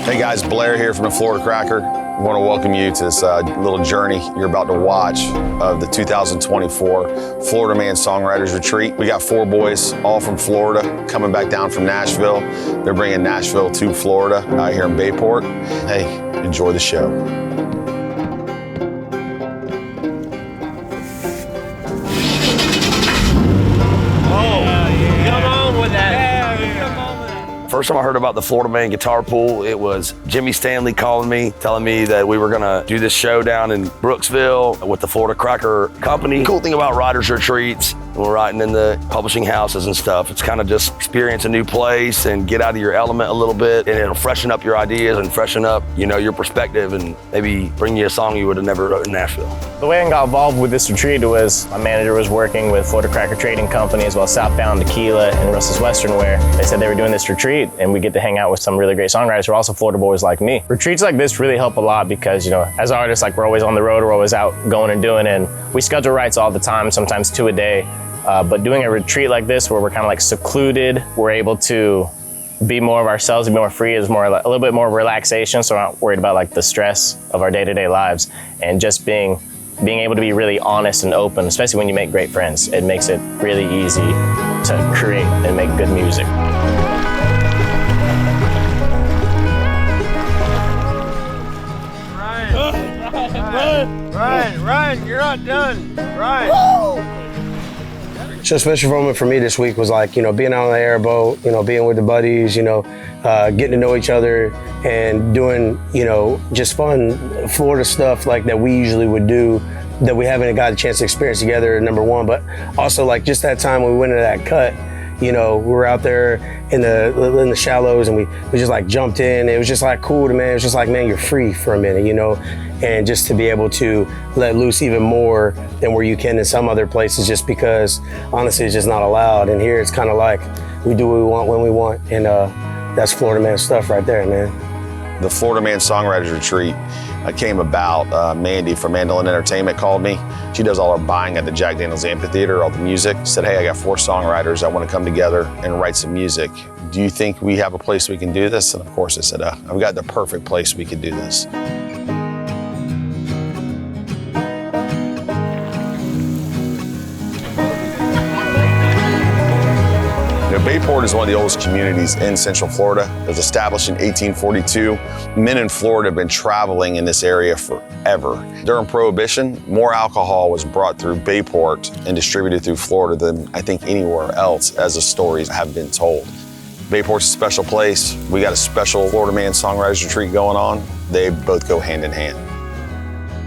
Hey guys, Blair here from the Florida Cracker. I want to welcome you to this little journey you're about to watch of the 2024 Florida Man Songwriters Retreat. We got 4 boys, all from Florida, coming back down from Nashville. They're bringing Nashville to Florida out here in Bayport. Hey, enjoy the show. First time I heard about the Florida Man guitar pool, it was Jimmy Stanley calling me, telling me that we were gonna do this show down in Brooksville with the Florida Cracker Company. Cool thing about writers retreats, when we're writing in the publishing houses and stuff, it's kind of just experience a new place and get out of your element a little bit, and it'll freshen up your ideas and freshen up, you know, your perspective, and maybe bring you a song you would have never wrote in Nashville. The way I got involved with this retreat was my manager was working with Florida Cracker Trading Company as well as Southbound, Tequila, and Russell's Western Wear. They said they were doing this retreat and we get to hang out with some really great songwriters who are also Florida boys like me. Retreats like this really help a lot because, you know, as artists, like we're always on the road, we're always out going and doing, and we schedule writes all the time, sometimes 2 a day. But doing a retreat like this where we're kind of like secluded, we're able to be more of ourselves and be more free, is more like a little bit more relaxation, so we're not worried about like the stress of our day-to-day lives, and just being able to be really honest and open, especially when you make great friends. It makes it really easy to create and make good music. Ryan, you're not done. Ryan. So a special moment for me this week was like, you know, being out on the airboat, you know, being with the buddies, you know, getting to know each other and doing, you know, just fun Florida stuff like that we usually would do that we haven't got a chance to experience together, number one, but also like just that time when we went into that cut, you know, we were out there in the shallows and we just like jumped in. It was just like cool to, man, it was just like, man, you're free for a minute, you know, and just to be able to let loose even more than where you can in some other places, just because honestly it's just not allowed. And here it's kind of like we do what we want when we want, and that's Florida Man stuff right there, man. The Florida Man Songwriters Retreat came about. Mandy from Mandolin Entertainment called me. She does all our buying at the Jack Daniels Amphitheater, all the music. She said, hey, I got 4 songwriters that want to come together and write some music. Do you think we have a place we can do this? And of course I said, I've got the perfect place we could do this. Bayport is one of the oldest communities in Central Florida. It was established in 1842. Men in Florida have been traveling in this area forever. During Prohibition, more alcohol was brought through Bayport and distributed through Florida than I think anywhere else, as the stories have been told. Bayport's a special place. We got a special Florida Man Songwriters Retreat going on. They both go hand in hand.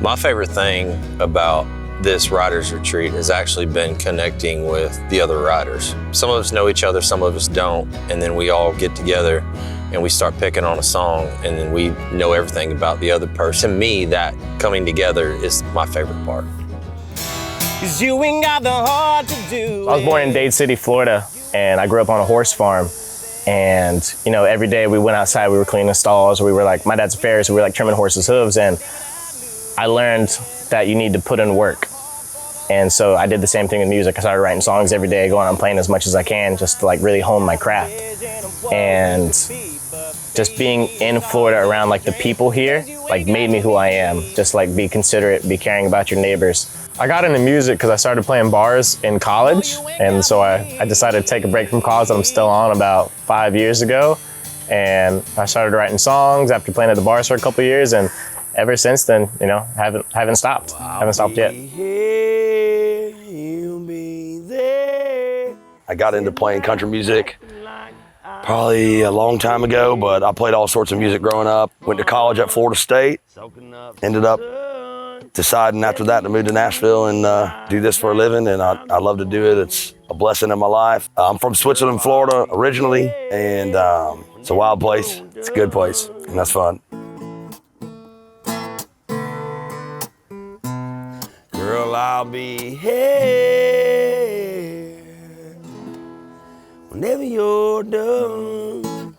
My favorite thing about this writers retreat has actually been connecting with the other writers. Some of us know each other, some of us don't, and then we all get together and we start picking on a song, and then we know everything about the other person. To me, that coming together is my favorite part. 'Cause you ain't got the heart to do. I was born in Dade City, Florida, and I grew up on a horse farm. And, you know, every day we went outside, we were cleaning stalls, or we were like, my dad's a farrier, so we were like trimming horses' hooves, and I learned that you need to put in work. And so I did the same thing with music. I started writing songs every day, going out and playing as much as I can, just to like really hone my craft. And just being in Florida around like the people here, like made me who I am. Just like be considerate, be caring about your neighbors. I got into music because I started playing bars in college. And so I decided to take a break from college that I'm still on about 5 years ago. And I started writing songs after playing at the bars for a couple of years. And ever since then, you know, haven't stopped. Haven't stopped yet. I got into playing country music probably a long time ago, but I played all sorts of music growing up. Went to college at Florida State, ended up deciding after that to move to Nashville and do this for a living, and I love to do it. It's a blessing in my life. I'm from Switzerland, Florida originally, and it's a wild place. It's a good place, and that's fun. Girl, I'll be here whenever you're done.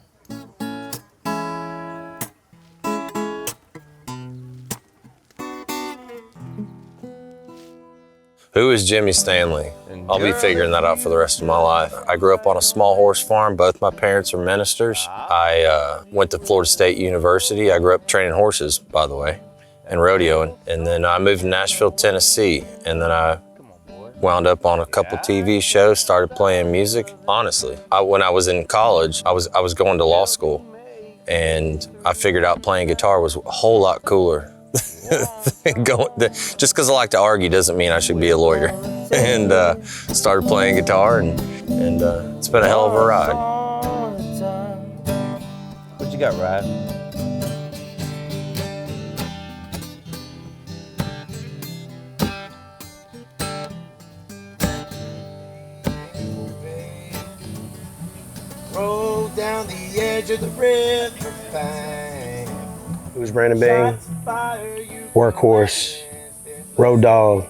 Who is Jimmy Stanley? I'll be figuring that out for the rest of my life. I grew up on a small horse farm. Both my parents are ministers. I went to Florida State University. I grew up training horses, by the way, and rodeoing. And then I moved to Nashville, Tennessee. And then I wound up on a couple TV shows, started playing music. Honestly, when I was in college, I was going to law school. And I figured out playing guitar was a whole lot cooler. Just because I like to argue doesn't mean I should be a lawyer. And started playing guitar, and it's been a hell of a ride. What you got, Rad? Roll down the edge of the river bank. It was Brandon Bang, workhorse, road dog,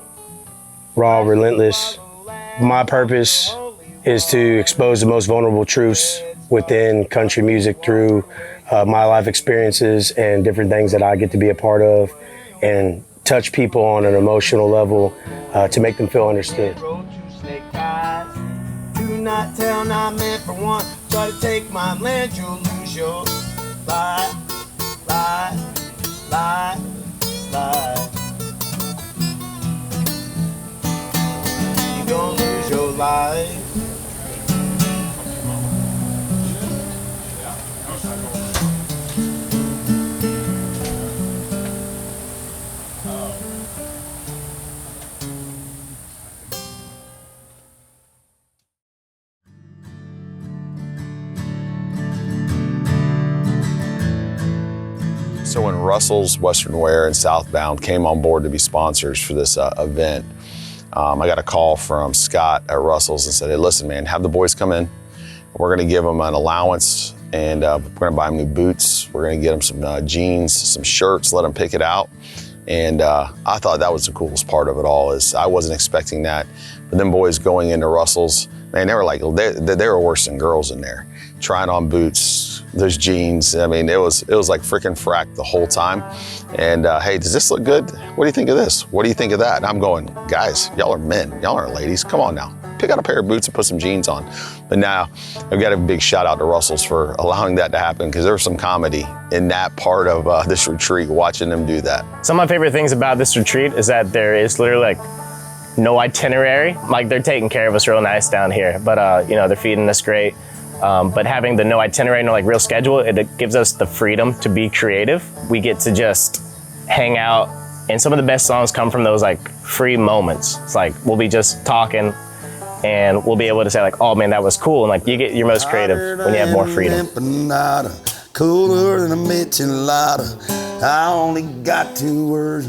raw, relentless. My purpose is to expose the most vulnerable truths within country music through my life experiences and different things that I get to be a part of, and touch people on an emotional level to make them feel understood. Do not tell, not meant for one. Try to take my land, you'll lose your life. Lie, lie, lie. You gon' lose your life. So when Russell's Western Wear and Southbound came on board to be sponsors for this event, I got a call from Scott at Russell's and said, hey, listen, man, have the boys come in. We're gonna give them an allowance, and we're gonna buy them new boots. We're gonna get them some jeans, some shirts, let them pick it out. And I thought that was the coolest part of it all, is I wasn't expecting that. But them boys going into Russell's, man, they were like, they were worse than girls in there. Trying on boots, those jeans. I mean, it was like freaking frack the whole time. And hey, does this look good? What do you think of this? What do you think of that? And I'm going, guys, y'all are men, y'all aren't ladies. Come on now, pick out a pair of boots and put some jeans on. But now, I've got a big shout out to Russell's for allowing that to happen, because there was some comedy in that part of this retreat, watching them do that. Some of my favorite things about this retreat is that there is literally like no itinerary. Like, they're taking care of us real nice down here, but you know, they're feeding us great. But having the no itinerary, no like real schedule, it gives us the freedom to be creative. We get to just hang out, and some of the best songs come from those like free moments. It's like, we'll be just talking, and we'll be able to say like, oh man, that was cool. And like, you get your most creative when you have more freedom. Cooler than a michelada. I only got 2 words.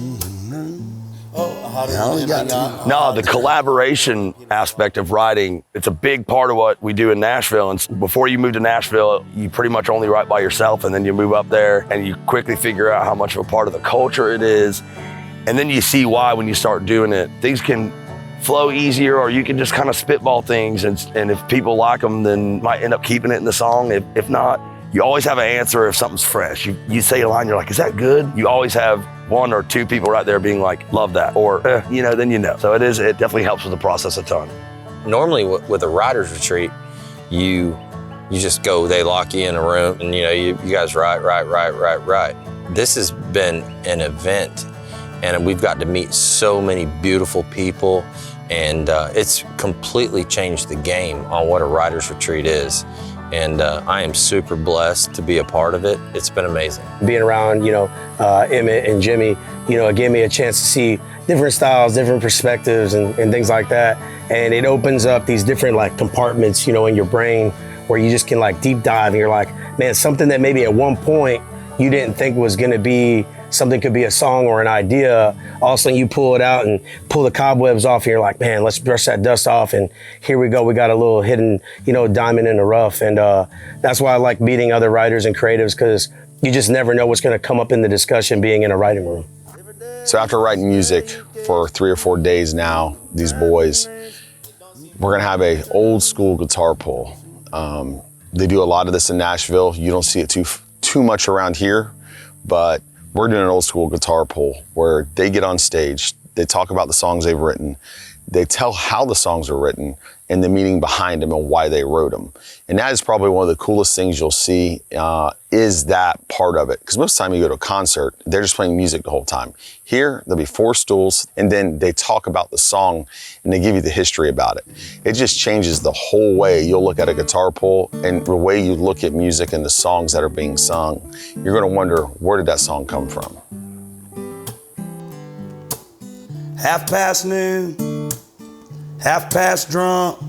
No, the collaboration aspect of writing, it's a big part of what we do in Nashville. And before you move to Nashville, you pretty much only write by yourself, and then you move up there and you quickly figure out how much of a part of the culture it is. And then you see why when you start doing it. Things can flow easier, or you can just kind of spitball things, and if people like them, then might end up keeping it in the song. If not, you always have an answer if something's fresh. You say a line, you're like, is that good? You always have 1 or 2 people right there being like, love that, or you know, then you know. So it definitely helps with the process a ton. Normally with a writer's retreat, you just go, they lock you in a room, and you know, you guys write. This has been an event, and we've got to meet so many beautiful people, and it's completely changed the game on what a writer's retreat is. And I am super blessed to be a part of it. It's been amazing. Being around, you know, Emmet and Jimmy, you know, it gave me a chance to see different styles, different perspectives, and things like that. And it opens up these different like compartments, you know, in your brain, where you just can like deep dive, and you're like, man, something that maybe at one point you didn't think was gonna be something, could be a song or an idea, all of a sudden you pull it out and pull the cobwebs off, and you're like, man, let's brush that dust off, and here we go, we got a little hidden, you know, diamond in the rough. And that's why I like meeting other writers and creatives, because you just never know what's gonna come up in the discussion being in a writing room. So after writing music for 3 or 4 days now, these boys, we're gonna have a old school guitar pull. They do a lot of this in Nashville. You don't see it too much around here, but we're doing an old school guitar pull where they get on stage, they talk about the songs they've written, they tell how the songs are written and the meaning behind them and why they wrote them. And that is probably one of the coolest things you'll see is that part of it. Because most of the time you go to a concert, they're just playing music the whole time. Here, there'll be 4 stools, and then they talk about the song and they give you the history about it. It just changes the whole way you'll look at a guitar pull and the way you look at music and the songs that are being sung. You're gonna wonder, where did that song come from? noon, drunk,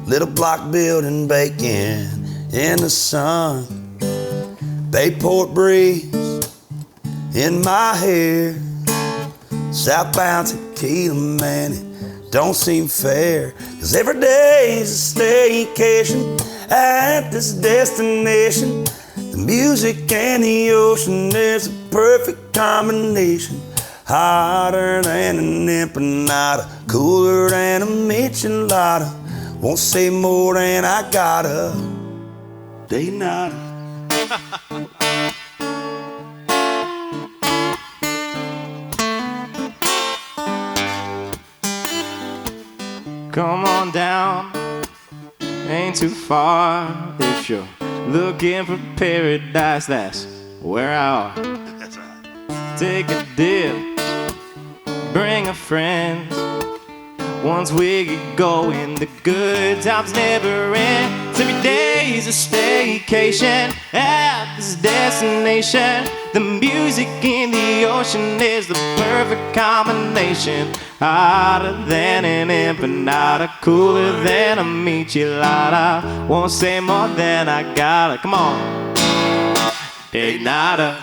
little block building baking in the sun, Bayport breeze in my hair, Southbound Tequila, man, it don't seem fair, 'cause every day is a staycation at this destination. The music and the ocean is a perfect combination. Hotter than an empanada, cooler than a michelada. Won't say more than I gotta. Day nada. Come on down, ain't too far. If you're looking for paradise, that's where I are. Take a dip, bring a friend. Once we get going, the good times never end. Every day's a staycation at this destination. The music in the ocean is the perfect combination. Hotter than an empanada, cooler than a michelada. Won't say more than I gotta. Come on, day nada.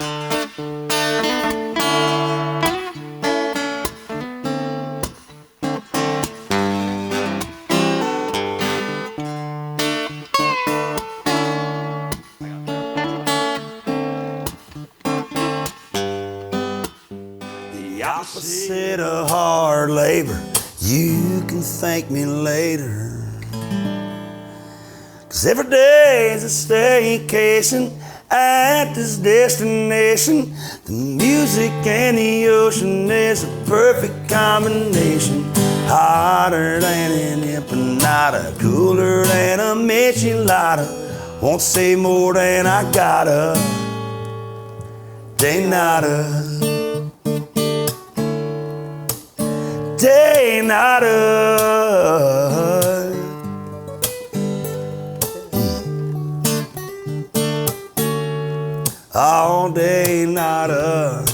The opposite of hard labor, you can thank me later. 'Cause every day is a staycation at this destination. The music and the ocean is a perfect combination. Hotter than an empanada, cooler than a michelada. Won't say more than I gotta. Day nada. Day nada. All day nada.